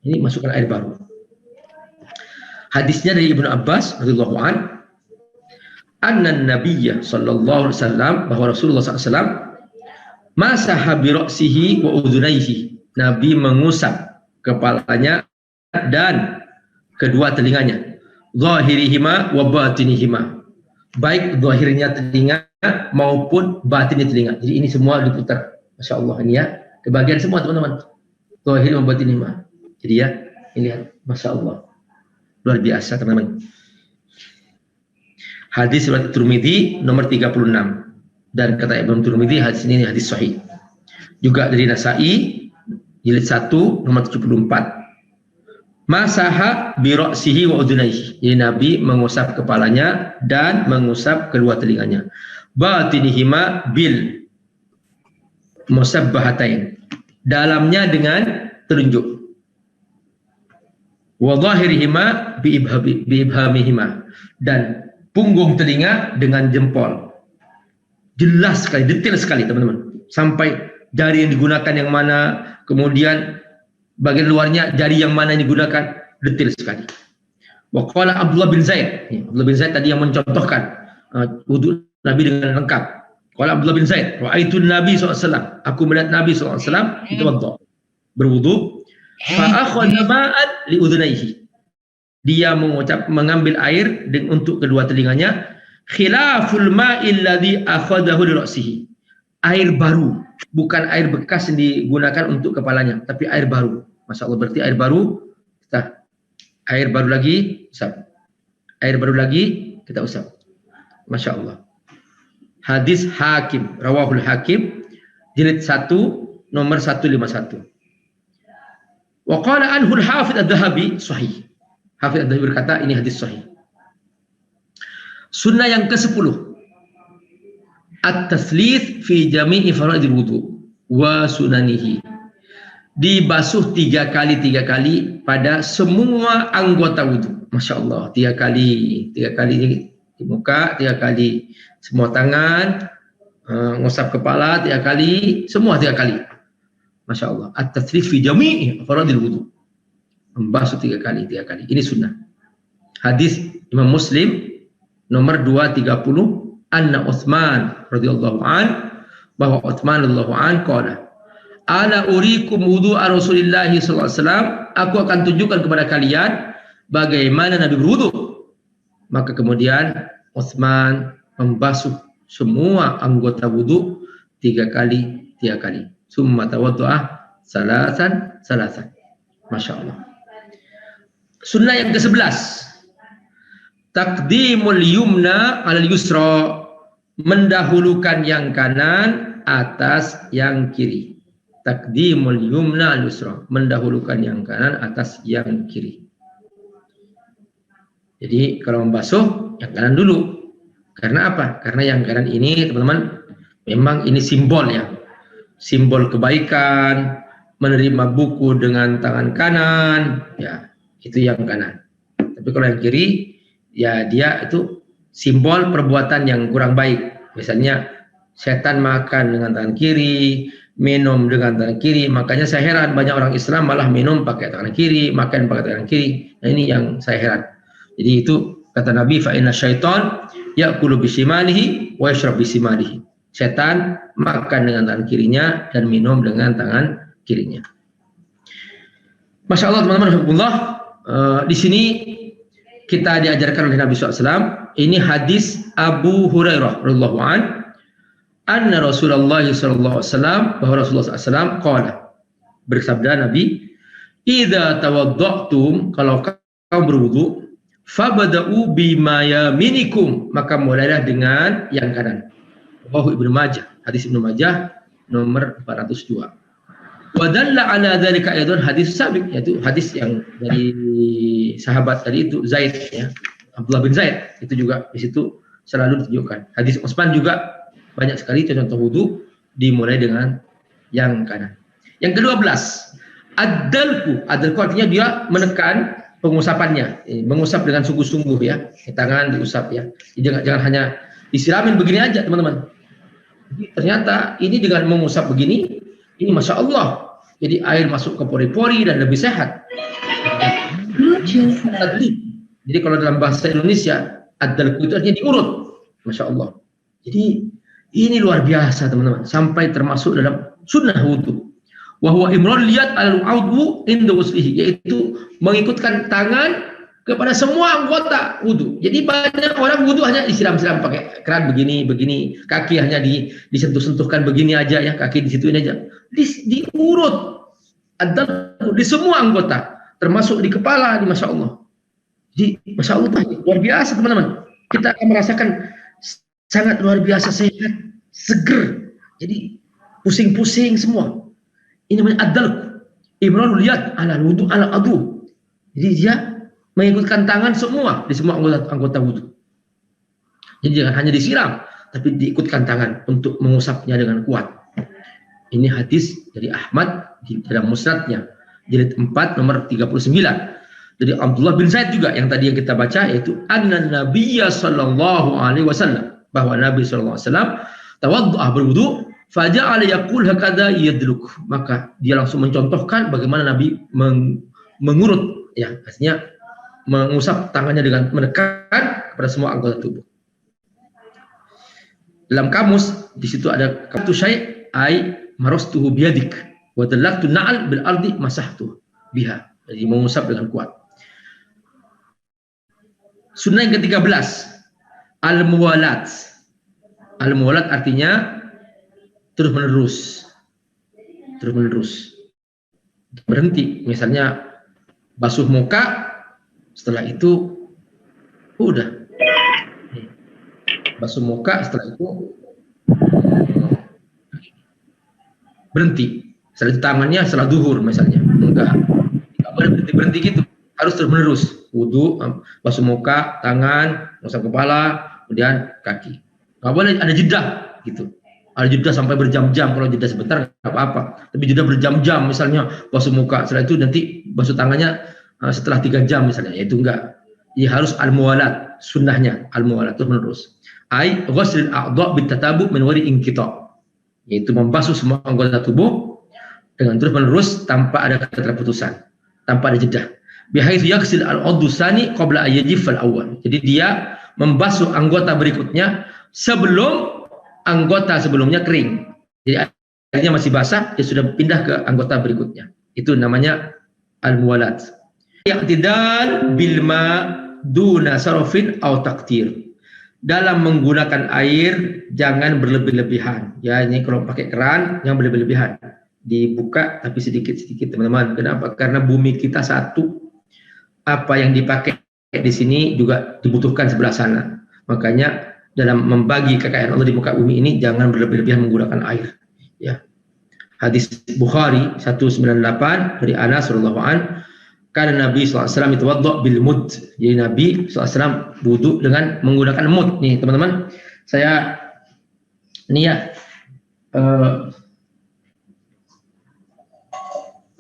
ini masukkan air baru. Hadisnya dari Ibnu Abbas radhiyallahu anhu, anna nabiyya sallallahu alaihi wasallam, bahwa Rasulullah SAW masaha bi ra'sihi wa udhunaihi, Nabi mengusap kepalanya dan kedua telinganya, zahirihima wa batinihima, baik zahirnya telinga maupun batinnya telinga. Jadi ini semua diputar. Masya Allah, ini ya kebagian semua teman-teman, zahir wa batinihima. Jadi ya ini lihat, Masya Allah, luar biasa teman-teman. Hadis riwayat Tirmidzi nomor 36, dan kata Imam Tirmidzi hadis ini hadis sahih. Juga dari Nasa'i jilid 1 nomor 74. Masaha bi ra'sihi wa udhunaihi. Jadi Nabi mengusap kepalanya dan mengusap kedua telinganya. Batinihima bil musabbahatain. Dalamnya dengan telunjuk. Wa dhahirihima bi ibhamihima. Dan punggung telinga dengan jempol. Jelas sekali, detail sekali teman-teman. Sampai jari yang digunakan yang mana, kemudian bagian luarnya jari yang mana yang digunakan, detail sekali. Wa qala Abdullah bin Zaid. Abdullah bin Zaid tadi yang mencontohkan wudu Nabi dengan lengkap. Qala Abdullah bin Zaid, ra'aitu Nabi SAW, aku melihat Nabi SAW itu berwudu, fa akhadha ma'an li udhunaihi. Dia mengambil air untuk kedua telinganya, khilaful ma'il ladzi akhadahu li ra'sihi. Air baru, bukan air bekas yang digunakan untuk kepalanya, tapi air baru. Masya Allah, berarti air baru, air baru lagi, usap. Air baru lagi, kita usap. Masya Allah. Hadis Hakim, rawahul Hakim, jilid 1, nomor 151. Wa qala anhu al-Hafidz Adz-Dzahabi, sahih. Hafidz Adz-Dzahabi berkata, ini hadis sahih. Sunnah yang ke-10. At-taslits fi jami'i faraidil wudu wa sunanihi. Dibasuh 3 kali pada semua anggota wudu. Masya Allah, 3 kali di muka, 3 kali semua tangan, ngusap kepala 3 kali, semua 3 kali. Masya Allah. At-taslits fi jami'i faraidil wudu. Membasuh 3 kali. Ini sunnah. Hadis Imam Muslim nomor 230, anna Utsman radhiyallahu an, bahwa Utsman radhiyallahu an qala, ala urikum wudu'a Rasulillah sallallahu alaihi wasallam, aku akan tunjukkan kepada kalian bagaimana Nabi berwudu. Maka kemudian Utsman membasuh semua anggota wudu 3 kali 3 kali. Summa tawaddu'a salasan. Masya Allah. Sunnah yang ke-11, taqdimul yumna alal yusra, mendahulukan yang kanan atas yang kiri. Taqdimul yumna alal yusra, mendahulukan yang kanan atas yang kiri. Jadi kalau membasuh yang kanan dulu. Karena apa? Karena yang kanan ini teman-teman memang ini simbol ya. Simbol kebaikan, menerima buku dengan tangan kanan, ya itu yang kanan. Tapi kalau yang kiri, ya dia itu simbol perbuatan yang kurang baik. Misalnya setan makan dengan tangan kiri, minum dengan tangan kiri. Makanya saya heran banyak orang Islam malah minum pakai tangan kiri, makan pakai tangan kiri. Nah ini yang saya heran. Jadi itu kata Nabi, fa inna syaitan ya'kulu bisimalihi wa yashrab bisimalihi. Setan makan dengan tangan kirinya dan minum dengan tangan kirinya. Masya Allah teman-teman, alhamdulillah. Di sini kita diajarkan oleh Nabi SAW. Ini hadis Abu Hurairah radhiyallahu an, anna Rasulullah sallallahu alaihi wasallam, bahwa Rasulullah SAW qala, bersabda Nabi, idza tawadda'tum, kalau kau berwudu, fabada'u bima yaminikum, maka mulailah dengan yang kanan. Rawahu Ibnu Majah, hadis Ibnu Majah nomor 402. Wadalla ala dzalika aidan hadis sabiq, yaitu hadis yang dari sahabat tadi itu Zaid ya, Abdullah bin Zaid, itu juga di situ selalu ditunjukkan. Hadis Utsman juga banyak sekali contoh wudu dimulai dengan yang kanan. Yang ke-12, ad-dalku artinya dia menekan pengusapannya, mengusap dengan sungguh-sungguh ya, tangan diusap ya. Jadi jangan hanya disiramin begini aja teman-teman. Jadi ternyata ini dengan mengusap begini, ini Masya Allah, jadi air masuk ke pori-pori dan lebih sehat. Jadi kalau dalam bahasa Indonesia, ad-dalku itu artinya diurut, Masya Allah. Jadi ini luar biasa teman-teman, sampai termasuk dalam sunnah wudu. Wahwa imron liat al-udhu inda wuslihi, yaitu mengikutkan tangan kepada semua anggota wudu. Jadi banyak orang wudu hanya disiram-siram pakai keran begini, kaki hanya disentuh-sentuhkan begini aja ya, kaki di situ ini aja. Diurut ada di semua anggota, termasuk di kepala, di Masya Allah. Jadi Masya Allah luar biasa teman-teman. Kita akan merasakan sangat luar biasa sehat, seger. Jadi pusing-pusing semua. Ini namanya ad-dalq. Imranul yad ala wudu ala adu. Jadi dia mengikutkan tangan semua di semua anggota wudu. Jadi jangan hanya disiram, tapi diikutkan tangan untuk mengusapnya dengan kuat. Ini hadis dari Ahmad di dalam musnadnya, jilid 4 nomor 39. Dari Abdullah bin Zaid juga yang tadi yang kita baca, yaitu anna nabiyya sallallahu alaihi wasallam, bahwa Nabi sallallahu alaihi wasallam tawaddu'a berwudu, faja'ala yaqul hakadha yadluk, maka dia langsung mencontohkan bagaimana Nabi mengurut ya, artinya mengusap tangannya dengan menekan kepada semua anggota tubuh. Dalam kamus di situ ada katu syai' ai marastuhu biyadik wa dallaktu na'al bil ardi masahtu biha. Jadi mengusap dengan kuat. Sunnah yang ke-13, al-muwalat. Al-muwalat artinya terus menerus. Terus menerus. Berhenti, misalnya basuh muka, setelah itu udah basuh muka, setelah itu berhenti. Setelah itu tangannya setelah duhur misalnya, enggak boleh berhenti gitu, harus terus menerus. Wudu, basuh muka, tangan, ngusap kepala, kemudian kaki. Nggak boleh ada jeda gitu. Ada jeda sampai berjam-jam. Kalau jeda sebentar nggak apa-apa. Tapi jeda berjam-jam, misalnya basuh muka, setelah itu nanti basuh tangannya setelah 3 jam misalnya, itu enggak. Jadi harus al-muwalat, sunnahnya al-muwalat terus menerus. Ai ghuslul a'dha' bitatabu' min wari inqita', yaitu membasuh semua anggota tubuh dengan terus menerus tanpa ada keterputusan, tanpa ada jeda. Bihaitsu yaghsil al-'udhu tsani qabla ayyajif al-awwal. Jadi dia membasuh anggota berikutnya sebelum anggota sebelumnya kering. Jadi airnya masih basah, dia sudah pindah ke anggota berikutnya. Itu namanya al-muwalat. I'tidal bil ma duna sarfin aw taqtir. dalam menggunakan air jangan berlebih-lebihan. Ya, ini kalau pakai keran yang berlebih-lebihan. Dibuka tapi sedikit-sedikit, teman-teman. Kenapa? Karena bumi kita satu. Apa yang dipakai di sini juga dibutuhkan sebelah sana. Makanya dalam membagi kekayaan Allah di muka bumi ini jangan berlebih-lebihan menggunakan air. Ya. Hadis Bukhari 198 dari Anas radhiyallahu anhu, karena Nabi SAW itu wadda bil mud. Jadi Nabi SAW wudu dengan menggunakan mud. Nih teman-teman, saya ini ya,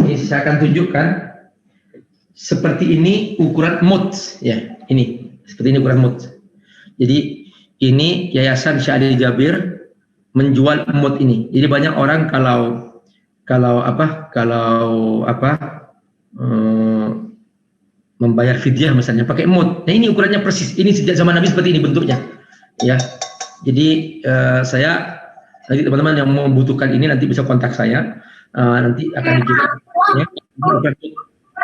ini saya akan tunjukkan seperti ini ukuran mud. Ya, ini seperti ini ukuran mud. Jadi ini Yayasan Syahri Jabir menjual mud ini. Jadi banyak orang kalau membayar fidyah misalnya pakai mud. Nah, ini ukurannya persis. Ini sejak zaman Nabi seperti ini bentuknya. Ya. Jadi saya nanti teman-teman yang membutuhkan ini nanti bisa kontak saya. Nanti akan dijual. Ya.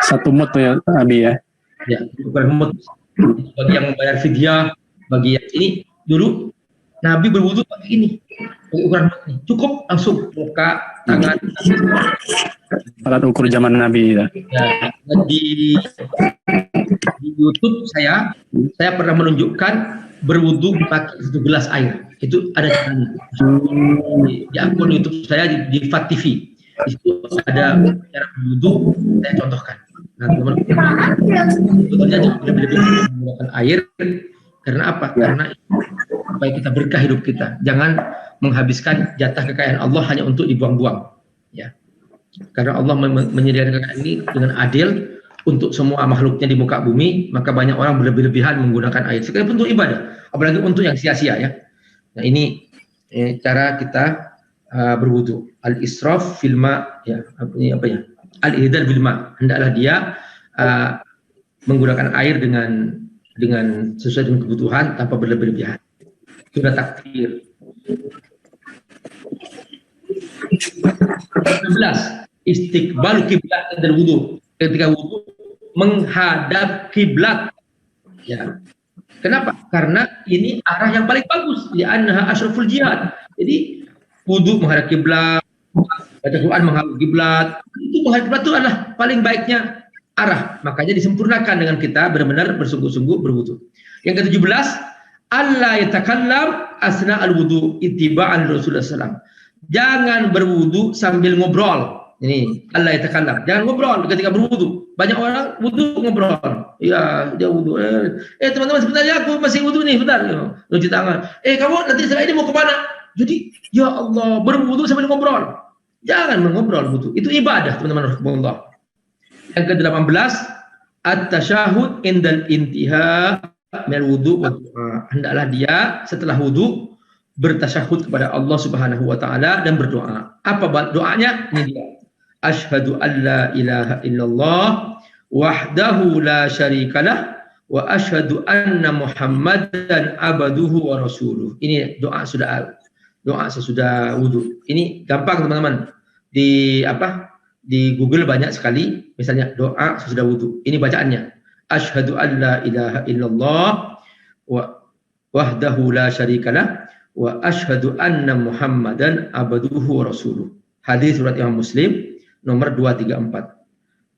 Satu mud tuh ya, Abi ya. Ya, ukuran mud. Bagi yang membayar fidyah, bagi yang ini dulu Nabi berwudu pakai ini. Ukuran mud ini. Cukup langsung muka, tangan. Alat ukur zaman Nabi ya. Ya, di YouTube saya pernah menunjukkan berwudu pakai 1 gelas air. Itu ada di akun YouTube saya di Fat TV. Di situ ada cara berwudu, saya contohkan. Nah, teman-teman, sebetulnya lebih menggunakan air karena apa? Karena supaya kita berkah hidup kita. Jangan menghabiskan jatah kekayaan Allah hanya untuk dibuang-buang. Ya. Karena Allah menyediakan kekayaan ini dengan adil untuk semua makhluknya di muka bumi, maka banyak orang berlebih-lebihan menggunakan air. Sekalipun untuk ibadah, apalagi untuk yang sia-sia ya. Nah ini cara kita berwudu. Al-israf fil ma, ya, ini apa ya? Al-ihdar bil ma. Hendaklah dia menggunakan air dengan sesuai dengan kebutuhan tanpa berlebih-lebihan. Sudah takdir. 16. Istiqbal kiblat dan wudu. Ketika wudu menghadap kiblat. Ya. Kenapa? Karena ini arah yang paling bagus. Li'annaha asyraful jihad. Jadi wudu menghadap kiblat, baca Quran menghadap kiblat. Itu menghadap kiblat itu adalah paling baiknya arah. Makanya disempurnakan dengan kita benar-benar bersungguh-sungguh berwudu. Yang ke-17, Allah yatakallam asna al-wudu ittiba'an Rasulullah SAW. Jangan berwudu sambil ngobrol. Ini Allah yatakallam. Jangan ngobrol ketika berwudu. Banyak orang wudu ngobrol. Ya, dia wudu. Teman-teman sebenarnya aku masih wudu nih, bentar. Cuci tangan. Kamu nanti setelah ini mau kemana? Jadi, ya Allah, berwudu sambil ngobrol. Jangan mengobrol wudu. Itu ibadah, teman-teman rahimahullah. Yang ke-18, at-tasyahud indal intiha minal wudu wa du'a. Hendaklah dia setelah wudu bertasyahud kepada Allah Subhanahu wa taala dan berdoa. Apa doanya? Ini dia. Asyhadu an la ilaha illallah wahdahu la syarikalah wa asyhadu anna Muhammadan abduhu wa rasuluh. Ini doa sesudah wudu. Ini gampang teman-teman. Di Google banyak sekali, misalnya doa sesudah wudu. Ini bacaannya. Asyhadu an la ilaha illallah wahdahu la syarikalah wa asyhadu anna Muhammadan abduhu wa rasuluh. Hadis surat Imam Muslim nomor 234.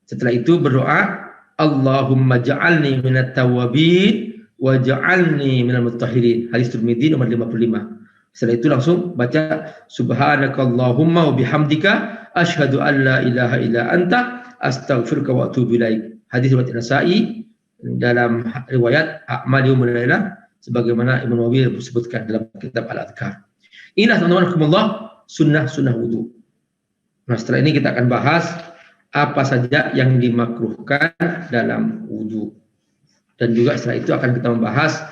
Setelah itu berdoa, Allahumma ja'alni minat tawwabin wa ja'alni minal muttahirin. Hadis Tirmidzi nomor 55. Setelah itu langsung baca subhanakallahumma wa bihamdika asyhadu an la ilaha illa anta astaghfiruka wa atubu ilaik. Hadis riwayat Nasa'i dalam riwayat A'mal Yaumul Lailah sebagaimana Imam Nawawi sebutkan dalam kitab Al-Adhkar. Inilah teman-teman rahimakumullah sunnah wudu. Nah, setelah ini kita akan bahas apa saja yang dimakruhkan dalam wudu. Dan juga setelah itu akan kita membahas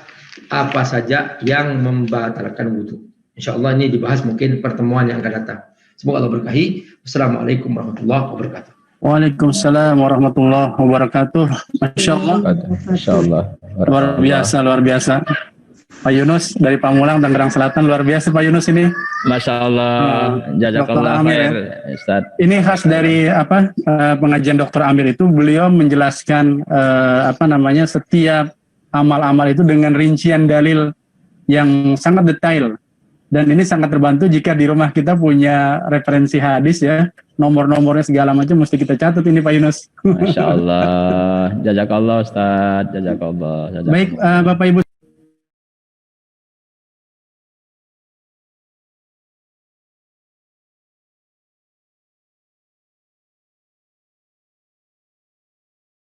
apa saja yang membatalkan wudu. Insyaallah ini dibahas mungkin pertemuan yang akan datang. Semoga Allah berkahi. Wassalamualaikum warahmatullahi wabarakatuh. Waalaikumsalam warahmatullahi wabarakatuh. Masyaallah. Luar biasa. Pak Yunus dari Pamulang, Tangerang Selatan, luar biasa Pak Yunus ini. Masya Allah, jazakallah khair, Ustaz. Ini khas dari pengajian Dr. Amir itu, beliau menjelaskan setiap amal-amal itu dengan rincian dalil yang sangat detail. Dan ini sangat terbantu jika di rumah kita punya referensi hadis ya, nomor-nomornya segala macam mesti kita catat ini Pak Yunus. Masya Allah. Jazakallah Ustaz. Jazakallah. Baik, Bapak Ibu.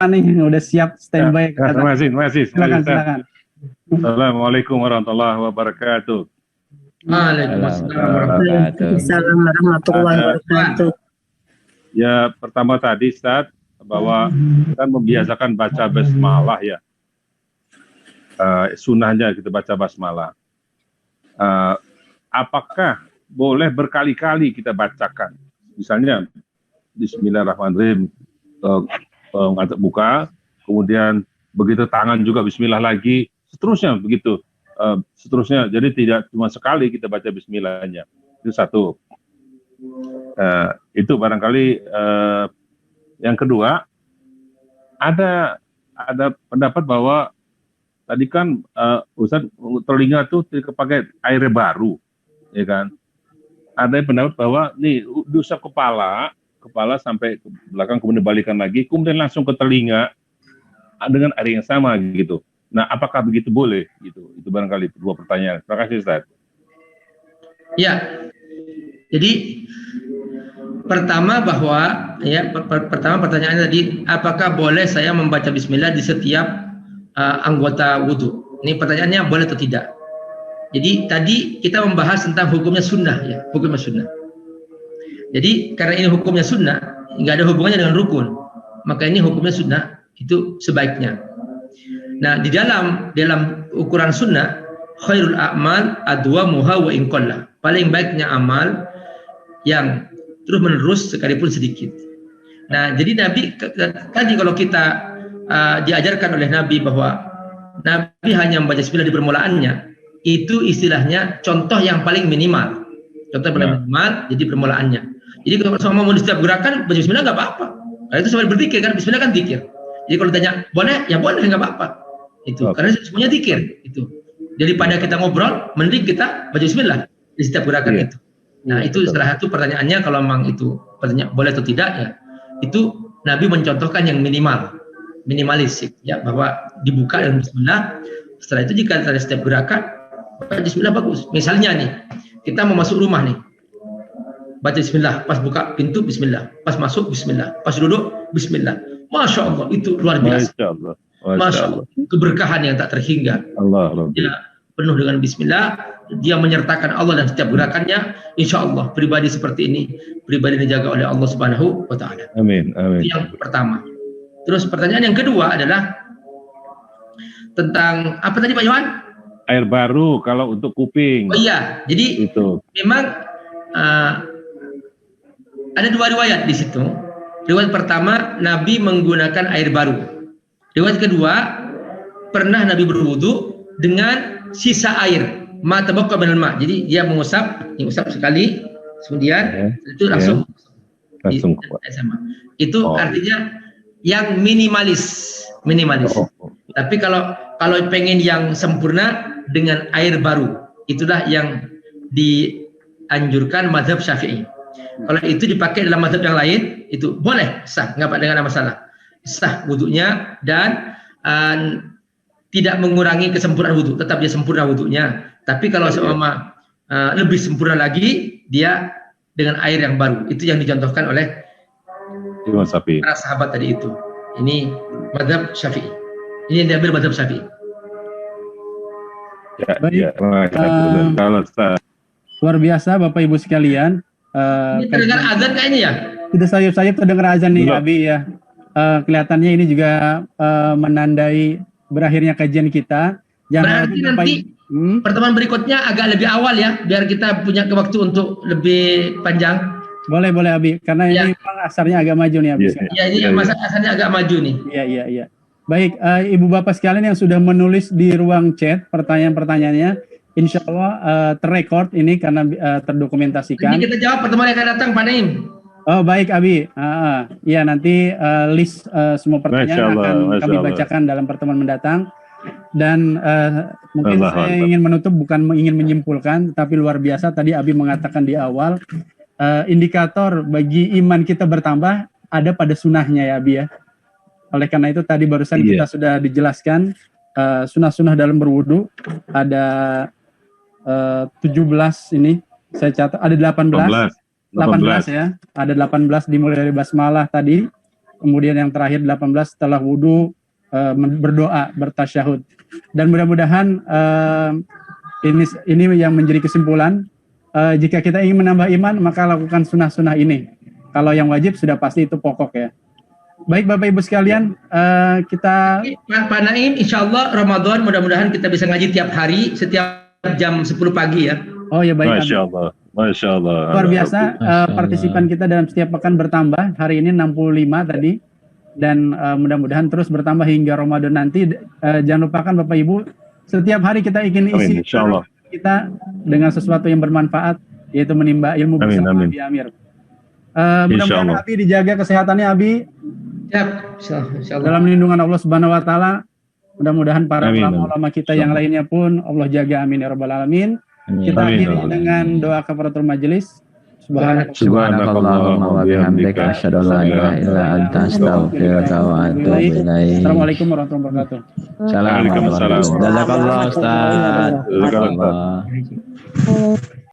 Nih udah siap standby. Terima kasih. Silakan. Assalamualaikum warahmatullahi wabarakatuh. Waalaikumsalam warahmatullahi wabarakatuh. Ya, pertama tadi Ustaz bahwa kita membiasakan baca basmalah ya. Sunnahnya kita baca basmalah. Apakah boleh berkali-kali kita bacakan? Misalnya Bismillahirrahmanirrahim, angkat buka, kemudian begitu tangan juga Bismillah lagi, seterusnya begitu. Seterusnya, jadi tidak cuma sekali kita baca Bismillahnya. Itu satu. Itu barangkali. Yang kedua, ada pendapat bahwa tadi kan Ustaz telinga tuh pakai air baru, ya kan? Ada yang pendapat bahwa nih diusap kepala sampai ke belakang, kemudian balikan lagi, kemudian langsung ke telinga dengan air yang sama gitu. Nah, apakah begitu boleh? Gitu. Itu barangkali dua pertanyaan. Terima kasih, Ustaz. Ya, jadi pertama bahwa pertama pertanyaannya tadi, apakah boleh saya membaca Bismillah di setiap anggota wudhu? Ini pertanyaannya boleh atau tidak? Jadi tadi kita membahas tentang hukumnya sunnah ya, hukumnya sunnah. Jadi karena ini hukumnya sunnah, nggak ada hubungannya dengan rukun, maka ini hukumnya sunnah, itu sebaiknya. Nah, di dalam ukuran sunnah, khairul a'mal adwamuha wa in qalla. Paling baiknya amal yang terus menerus sekalipun sedikit. Nah, jadi Nabi tadi kalau kita diajarkan oleh Nabi bahwa Nabi hanya membaca bismillah di permulaannya, itu istilahnya contoh yang paling minimal. Contoh yang paling minimal jadi permulaannya. Jadi kalau sama mau di setiap gerakan baca bismillah nggak apa-apa. Nah, itu sambil berzikir kan, bismillah kan zikir. Jadi kalau ditanya boleh, ya boleh, nggak apa-apa. Itu karena semuanya zikir itu. Daripada kita ngobrol, mending kita baca bismillah di setiap gerakan itu. Nah, itu salah satu pertanyaannya, kalau memang itu pertanyaan boleh atau tidak ya. Itu Nabi mencontohkan yang minimalis ya, bahwa dibuka dengan bismillah. Setelah itu jika ada setiap gerakan baca bismillah bagus. Misalnya nih, kita mau masuk rumah nih. Baca bismillah, pas buka pintu bismillah, pas masuk bismillah, pas duduk bismillah. Masya Allah, itu luar biasa. Masya Allah, keberkahan yang tak terhingga. Dia penuh dengan bismillah, dia menyertakan Allah dan setiap gerakannya. Insya Allah pribadi seperti ini, pribadi dijaga oleh Allah Subhanahu wa Ta'ala. Amin. Yang pertama. Terus pertanyaan yang kedua adalah tentang apa tadi Pak Yohan? Air baru kalau untuk kuping. Oh iya, jadi itu memang ada dua riwayat di situ. Riwayat pertama, Nabi menggunakan air baru. Riwayat kedua, pernah Nabi berwudu dengan sisa air, ma tabaqqa minal ma. Jadi dia mengusap sekali, kemudian itu langsung sama. Itu artinya yang minimalis. Tapi kalau pengen yang sempurna dengan air baru, itulah yang dianjurkan mazhab Syafi'i. Kalau itu dipakai dalam mazhab yang lain, itu boleh, sah, nggak ada masalah. Sah wudunya dan tidak mengurangi kesempurnaan wudu, tetap dia sempurna wudunya. Tapi kalau seumpama lebih sempurna lagi, dia dengan air yang baru. Itu yang dicontohkan oleh para sahabat tadi itu. Ini mazhab Syafi'i. Ini yang diambil mazhab Syafi'i. Luar biasa Bapak Ibu sekalian. Ini terdengar azan kayaknya ya? Sudah sayup-sayup terdengar azan nih Abi ya. Kelihatannya ini juga menandai berakhirnya kajian kita. Berarti nanti pertemuan berikutnya agak lebih awal ya, biar kita punya waktu untuk lebih panjang. Boleh Abi, karena ini memang asarnya agak maju nih Abi. Iya, ini masa asarnya agak maju nih. Iya. Baik, Ibu Bapak sekalian yang sudah menulis di ruang chat pertanyaan-pertanyaannya, insya Allah terrekord ini karena terdokumentasikan. Ini kita jawab pertemuan yang akan datang Pak Naim. Oh baik Abi, ya nanti list semua pertanyaan akan kami bacakan dalam pertemuan mendatang. Dan Mungkin Allah saya Akbar. ingin menutup, bukan ingin menyimpulkan, tapi luar biasa tadi Abi mengatakan di awal, indikator bagi iman kita bertambah ada pada sunahnya ya Abi ya. Oleh karena itu tadi barusan Iya. kita sudah dijelaskan sunah-sunah dalam berwudu ada 17 ini, saya catat ada 18 ya, ada 18 dimulai dari basmalah tadi, kemudian yang terakhir 18 setelah wudu berdoa, bertasyahud. Dan mudah-mudahan ini yang menjadi kesimpulan, jika kita ingin menambah iman maka lakukan sunah-sunah ini. Kalau yang wajib sudah pasti itu pokok ya. Baik Bapak Ibu sekalian, kita Pak Naim, insya Allah Ramadan mudah-mudahan kita bisa ngaji tiap hari, setiap jam 10 pagi ya. oh ya baik. Masya Allah. Masya Allah. Luar biasa, Masya Allah. partisipan kita dalam setiap pekan bertambah. Hari ini 65 tadi. Dan mudah-mudahan terus bertambah hingga Ramadan nanti. Jangan lupakan Bapak Ibu, setiap hari kita ingin isi Amin, insya Allah. kita dengan sesuatu yang bermanfaat, yaitu menimba ilmu Amin, bersama amin. Abi Amir. Insya Mudah-mudahan Allah. Abi dijaga kesehatannya Abi Siap, insya Allah. dalam lindungan Allah Subhanahu Wa Taala. Mudah-mudahan para Amin, ulama kita yang lainnya pun Allah jaga, amin ya rabbal alamin. Amin. Kita Amin, akhiri amin. dengan doa kafaratul majelis. Subhanallah. Subhanakallahumma wa bihamdika asyhadu an la ilaha illa anta astaghfiruka wa atubu ilaik. Assalamualaikum warahmatullahi wabarakatuh. Assalamualaikum. Waalaikumsalam. Jazakallah Ustaz. Jazakallah. Jazakallah.